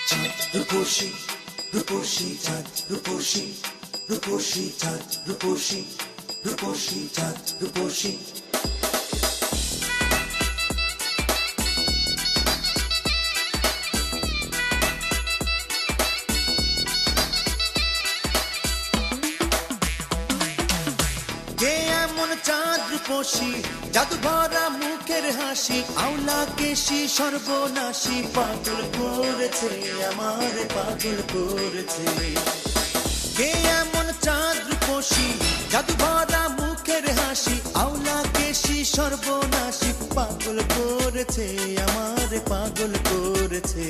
চাঁদ রূপসী রূপসী চাঁদ রূপসী রূপসী চাঁদ রূপসী রূপসী চাঁদ রূপসী চাঁদ রূপসী জাদু ভরা মুখের হাসি আওলা কেশি সর্বনাশী পাগল করেছে আমার পাগল করেছে কে এমন চাঁদ রূপসী জাদু ভরা মুখের হাসি আওলা কেশি সর্বনাশী পাগল করেছে আমার পাগল করেছে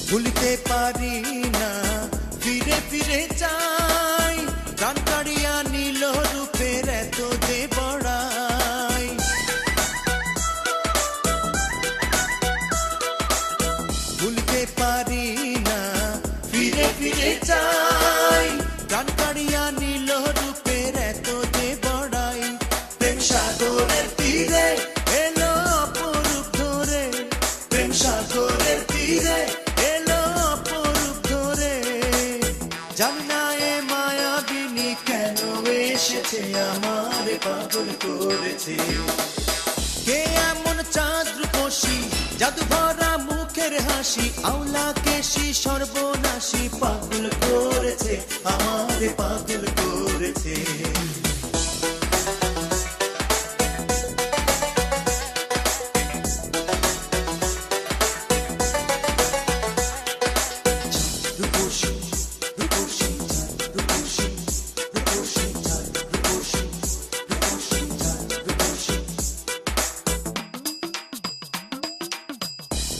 ভুলতে পারি না ফিরে ফিরে চাই প্রাণ কাড়িয়া নীল রূপের এত যে বড়াই ভুলতে পারি না ফিরে ফিরে চাই প্রাণ কাড়িয়া নীল রূপের এত যে বড়াই প্রেম সাগরের তীরে এলো অপরূপ ধরে প্রেম সাগরের তীরে জানি না এ মায়াবিনী কেন এসেছে আমার পাগল করেছে কে এমন চাঁদ রূপসী জাদু ভরা মুখের হাসি আওলা কেশি সর্বনাশী পাগল করেছে আমার পাগল করেছে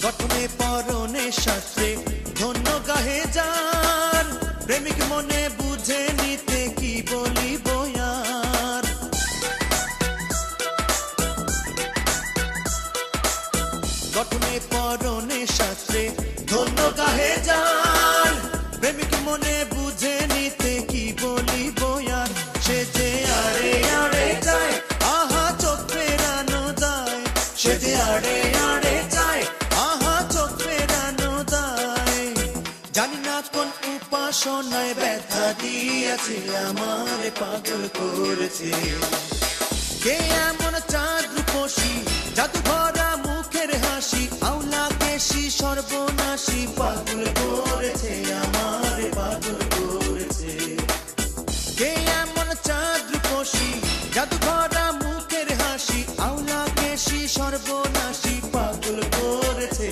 গঠনে পরনে শাস্ত্রে ধন্য গাহে যার প্রেমিক মনে বুঝে নিতে কি বলিব আর গঠনে পরনে শাস্ত্রে ধন্য গাহে যার প্রেমিক মনে বুঝে নিতে কি বলিব আর সে যে আড়ে আড়ে যায় আহা চোখ ফেরানো যায় সে যে আড়ে আড়ে যায় জানি না কোন উপাসনায় ব্যথা দিয়েছে আমার পাগল করেছে কে এমন চাঁদ রূপসী জাদু ভরা মুখের হাসি আওলা কেশি সর্বনাশী পাগল করেছে আমার পাগল করেছে কে এমন চাঁদ রূপসী জাদু ভরা মুখের হাসি আওলা কেশি সর্বনাশী পাগল করেছে